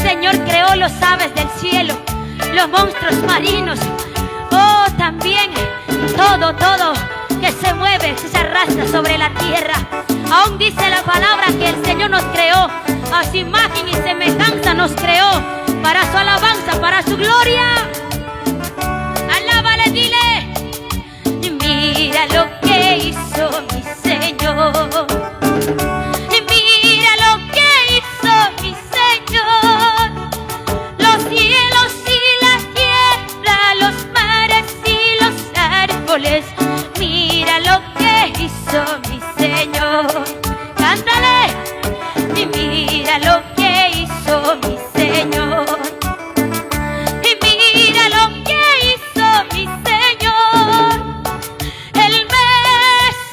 Señor creó los aves del cielo, los monstruos marinos. Oh, también todo que se mueve, se arrastra sobre la tierra. Aún dice la palabra que el Señor nos creó a su imagen y semejanza, nos creó para su alabanza, para su gloria. Alábale, dile. Y mira lo que hizo mi Señor. Y mira lo que hizo mi Señor. Los cielos y la tierra, los mares y los árboles. Mira lo que hizo mi Señor. Cántale. Y mira lo que hizo mi Señor. Y mira lo que hizo mi Señor. Él me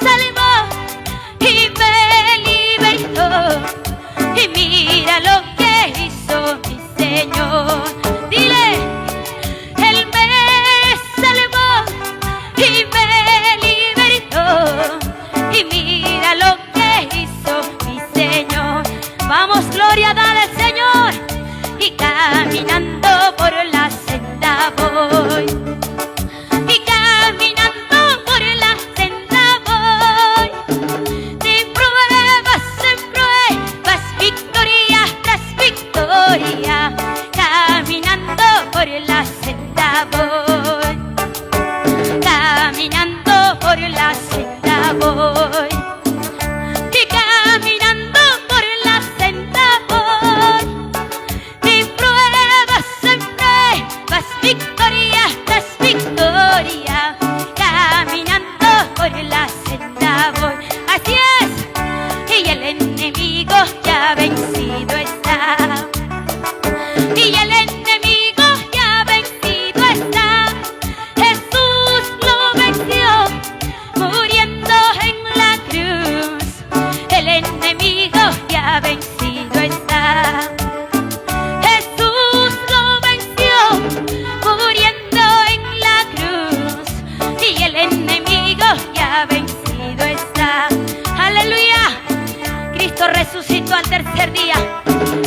salvó y me libertó. Y mira lo que hizo mi Señor. Dile. Él me salvó y me libertó. Y mira lo que hizo mi Señor. Vamos, gloria, dale al Señor. Y caminando por la senda voy. Y caminando por la senda voy. De pruebas en pruebas, victoria tras victoria. Caminando por la senda voy. Caminando por la senda voy. Y caminando por la senda voy. De pruebas en pruebas, victoria tras victoria. Caminando por la senda voy. Así es. Y el enemigo ya vencido está. Y el enemigo ya vencido está. Jesús lo venció muriendo en la cruz. El enemigo ya vencido está. Jesús lo venció muriendo en la cruz. Y el enemigo ya vencido está. Aleluya. Cristo resucitó al tercer día.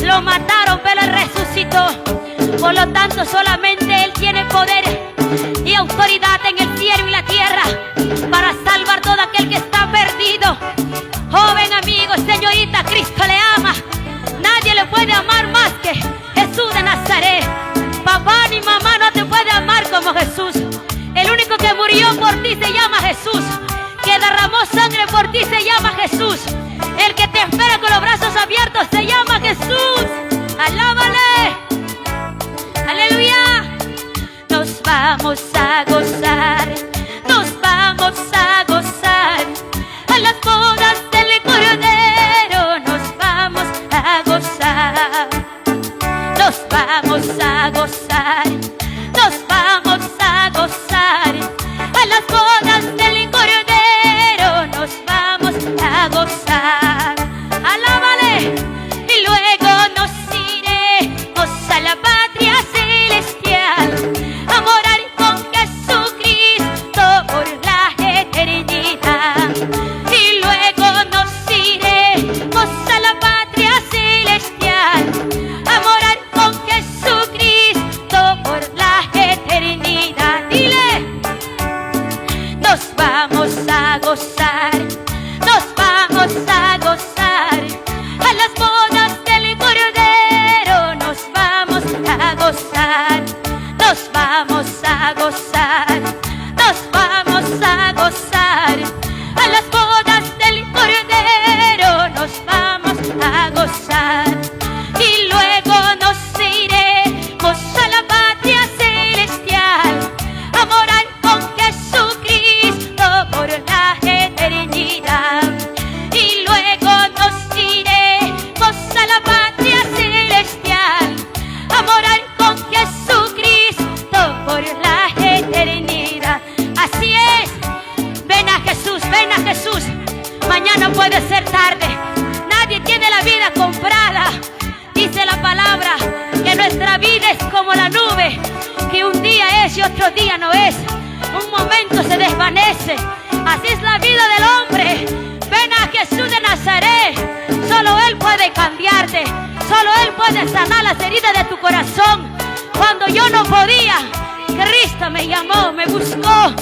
Lo mataron, pero Él resucitó. Por lo tanto, solamente Él tiene poder y autoridad en el cielo y la tierra para salvar todo aquel que está perdido. Joven, amigo, señorita, Cristo le ama. Nadie le puede amar más que Jesús de Nazaret. Papá ni mamá no te puede amar como Jesús. El único que murió por ti se llama Jesús. Que derramó sangre por ti se llama Jesús. El que te espera con los brazos abiertos se llama Jesús. Alábale. Aleluya. Nos vamos a gozar. Nos vamos a gozar. A las bodas del Cordero nos vamos a gozar. Nos vamos a gozar. Nos vamos a gozar. A las bodas del Cordero nos vamos a gozar. Alábale. Y luego nos iremos a la patria celestial, a morar con Jesucristo por la eternidad. Y luego nos iremos a la patria celestial, a morar con Jesucristo por la eternidad. Dile. Nos vamos a gozar. Nos vamos a gozar. A las bodas del Cordero nos vamos a gozar. Nos vamos a gozar. Nos vamos a gozar. A las bodas del Cordero nos vamos a gozar. Y luego nos iremos a la patria celestial, a morar con Jesucristo por la eternidad. Y luego nos iremos a la patria celestial, a morar con Jesucristo por la eternidad. Así es. Ven a Jesús, ven a Jesús. Mañana puede ser tarde. Nadie tiene la vida comprada. Dice la palabra que nuestra vida es como la nube, que un día es y otro día no es. Un momento se desvanece. Así es la vida del hombre. Ven a Jesús de Nazaret. Solo Él puede cambiarte. Solo Él puede sanar las heridas de tu corazón. Cuando yo no podía, Cristo me llamó, me buscó.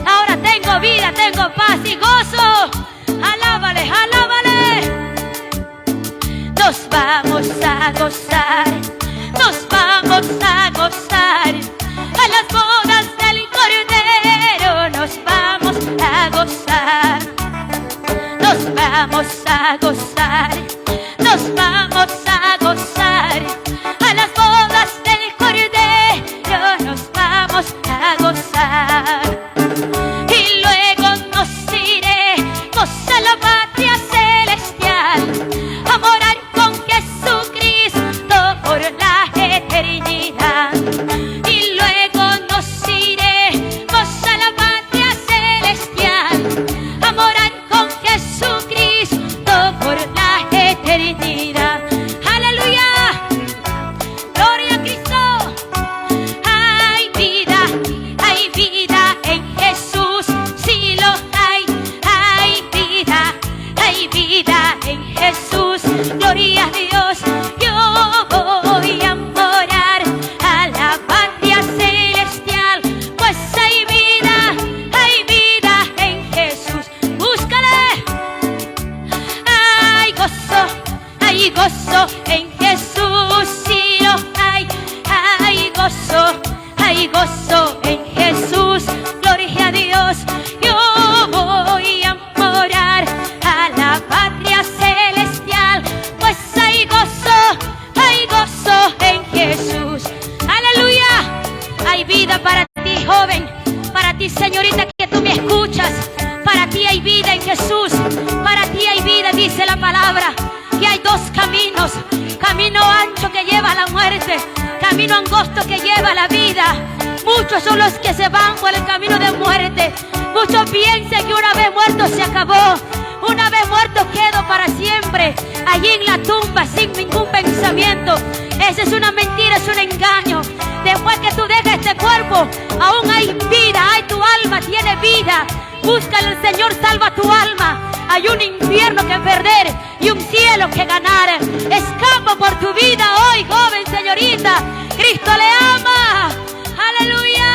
Ahora tengo vida, tengo paz y gozo. Alábale, alábale. Nos vamos a gozar, nos vamos a gozar. A las bodas del Cordero nos vamos a gozar. Nos vamos a gozar, nos vamos a gozar. A las bodas del Cordero nos vamos a gozar. Y luego nos iremos a la patria celestial, a morar con Jesucristo por la eternidad. Y luego nos iremos a la patria celestial, a morar con Jesucristo por la eternidad. ¡Aleluya! ¡Gloria a Cristo! Hay vida en Jesús, sí lo hay. Hay vida en Jesús, gloria a Dios. Yo voy a morar a la patria celestial, pues hay vida en Jesús. Búscale. Hay gozo en Jesús, sí lo hay. Hay gozo en Jesús, gloria a Dios. Yo voy a morar a la patria celestial, pues hay gozo en Jesús. Aleluya. Hay vida para ti, joven, para ti, señorita, que tú me escuchas. Para ti hay vida en Jesús, para ti hay vida, dice la palabra, que hay dos caminos: camino ancho que lleva a la muerte, camino angosto que lleva a la vida. Muchos son los que se van por el camino de muerte. Muchos piensan que una vez muerto se acabó, una vez muerto quedo para siempre allí en la tumba sin ningún pensamiento. Esa es una mentira, es un engaño. Después que tú dejas este cuerpo, aún hay vida, tu alma tiene vida. Búscale al Señor, salva tu alma. Hay un infierno que perder y un cielo que ganar. Escapa por tu vida hoy, joven, señorita. Cristo le ama. Aleluya.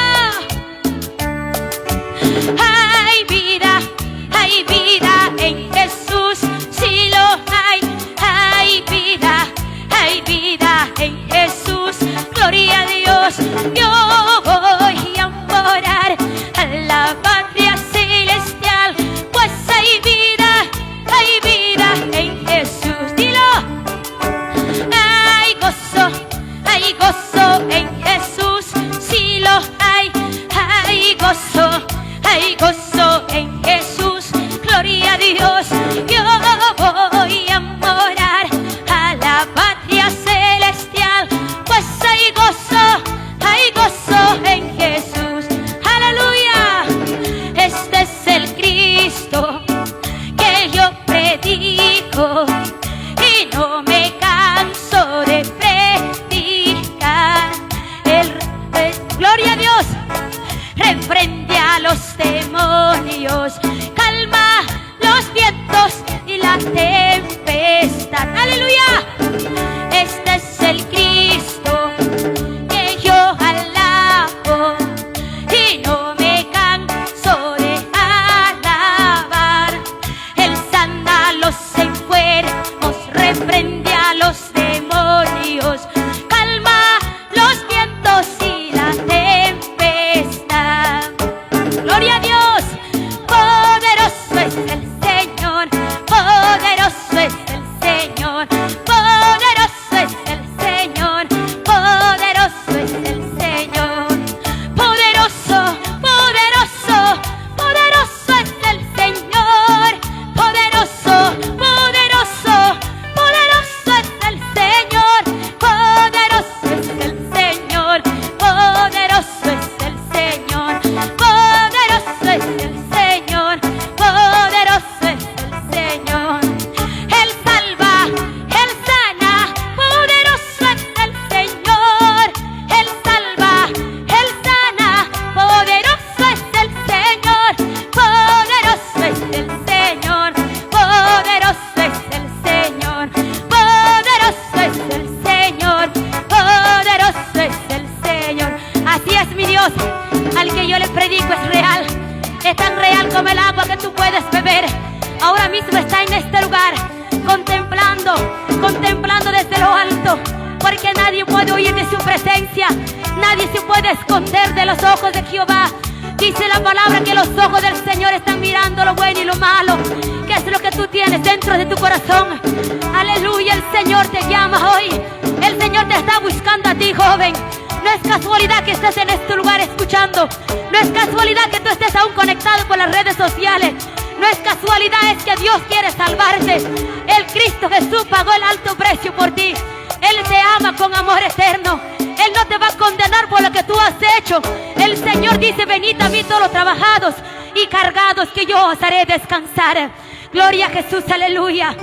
Hay vida en Jesús, sí lo hay. Hay vida en Jesús, gloria a Dios. Yo voy a morar a la patria celestial, pues hay vida en Jesús. Dilo. Hay gozo en Jesús, sí lo hay. Hay gozo en Jesús, gloria a Dios. Yo voy a morar a la patria celestial, pues hay gozo en Jesús. Aleluya. Este es el Cristo que yo predico y no me canso de predicar. Gloria a Dios. Reprende a los demonios, calma los vientos y la tempestad. Aleluya. Este es el Cristo que yo alabo y no me canso de alabar. Él sana a los enfermos, reprende a los demonios, calma los vientos y la tempestad. Gloria a Dios. Poderoso es el Señor, poderoso es el Señor, poderoso al que yo le predico es real. Es tan real como el agua que tú puedes beber. Ahora mismo está en este lugar, contemplando desde lo alto, porque nadie puede huir de su presencia. Nadie se puede esconder de los ojos de Jehová. Dice la palabra que los ojos del Señor están mirando lo bueno y lo malo. ¿Qué es lo que tú tienes dentro de tu corazón? Aleluya, el Señor te llama hoy. El Señor te está buscando a ti, joven. No es casualidad que estés en este lugar escuchando. No es casualidad que tú estés aún conectado por las redes sociales. No es casualidad, es que Dios quiere salvarte. El Cristo Jesús pagó el alto precio por ti. Él te ama con amor eterno. Él no te va a condenar por lo que tú has hecho. El Señor dice: venid a mí todos los trabajados y cargados, que yo os haré descansar. Gloria a Jesús, aleluya.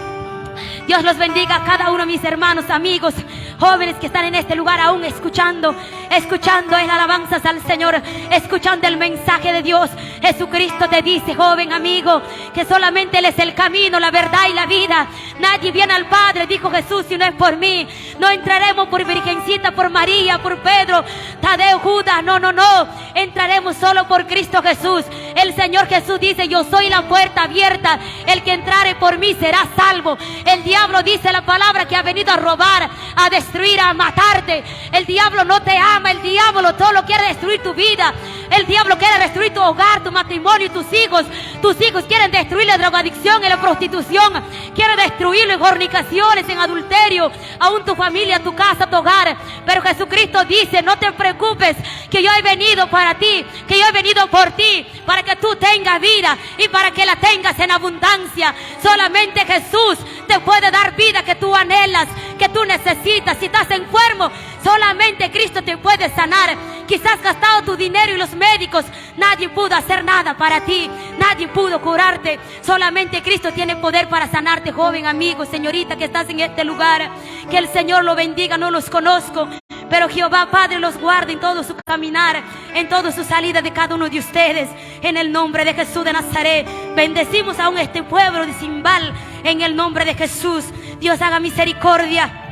Dios los bendiga a cada uno de mis hermanos, amigos, jóvenes que están en este lugar aún escuchando el alabanzas al Señor, escuchando el mensaje de Dios. Jesucristo te dice, joven amigo, que solamente Él es el camino, la verdad y la vida. Nadie viene al Padre, dijo Jesús, si no es por mí. No entraremos por Virgencita, por María, por Pedro, Tadeo, Judas, no. Entraremos solo por Cristo Jesús. El Señor Jesús dice: yo soy la puerta abierta, el que entrare por mí será salvo. El diablo, dice la palabra, que ha venido a robar, a destruir, a matarte. El diablo no te ama, el diablo solo quiere destruir tu vida. El diablo quiere destruir tu hogar, tu matrimonio y tus hijos. Tus hijos quieren destruir la drogadicción y la prostitución. Quieren destruirlo en fornicaciones, en adulterio, aún tu familia, tu casa, tu hogar. Pero Jesucristo dice: no te preocupes, que yo he venido para ti, que yo he venido por ti, para que tú tengas vida y para que la tengas en abundancia. Solamente Jesús te puede dar vida que tú anhelas, que tú necesitas. Si estás enfermo, solamente Cristo te puede sanar. Quizás has gastado tu dinero y los médicos, nadie pudo hacer nada para ti, nadie pudo curarte. Solamente Cristo tiene poder para sanarte, joven, amigo, señorita que estás en este lugar. Que el Señor lo bendiga. No los conozco, pero Jehová Padre los guarde en todo su caminar, en toda su salida de cada uno de ustedes. En el nombre de Jesús de Nazaret, bendecimos aún este pueblo de Zimbal. En el nombre de Jesús, Dios haga misericordia.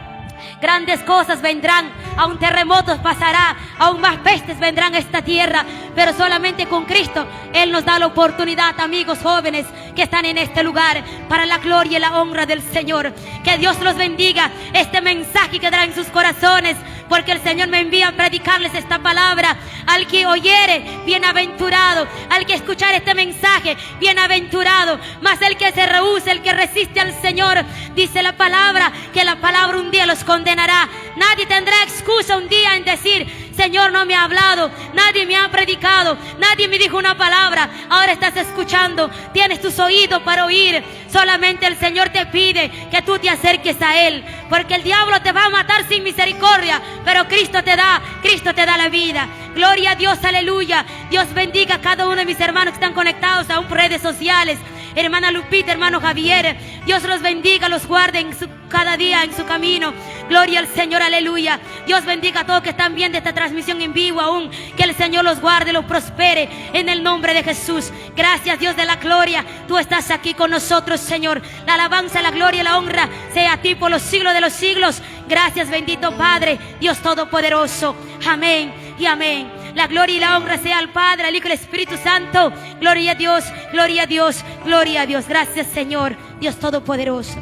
Grandes cosas vendrán, aún terremotos pasará, aún más pestes vendrán a esta tierra, pero solamente con Cristo Él nos da la oportunidad, amigos jóvenes que están en este lugar, para la gloria y la honra del Señor. Que Dios los bendiga. Este mensaje quedará en sus corazones, porque el Señor me envía a predicarles esta palabra. Al que oyere, bienaventurado. Al que escuchar este mensaje, bienaventurado. Mas el que se rehúse, el que resiste al Señor, dice la palabra, que la palabra un día los condenará. Nadie tendrá excusa un día en decir: Señor no me ha hablado, nadie me ha predicado, nadie me dijo una palabra. Ahora estás escuchando, tienes tus oídos para oír. Solamente el Señor te pide que tú te acerques a Él, porque el diablo te va a matar sin misericordia, pero Cristo te da la vida. Gloria a Dios, aleluya. Dios bendiga a cada uno de mis hermanos que están conectados a redes sociales. Hermana Lupita, hermano Javier, Dios los bendiga, los guarde cada día en su camino. Gloria al Señor, aleluya. Dios bendiga a todos que están viendo esta transmisión en vivo aún. Que el Señor los guarde, los prospere en el nombre de Jesús. Gracias, Dios de la gloria. Tú estás aquí con nosotros, Señor. La alabanza, la gloria y la honra sea a ti por los siglos de los siglos. Gracias, bendito Padre, Dios Todopoderoso. Amén y amén. La gloria y la honra sea al Padre, al Hijo y al Espíritu Santo. Gloria a Dios, gloria a Dios, gloria a Dios. Gracias, Señor, Dios Todopoderoso.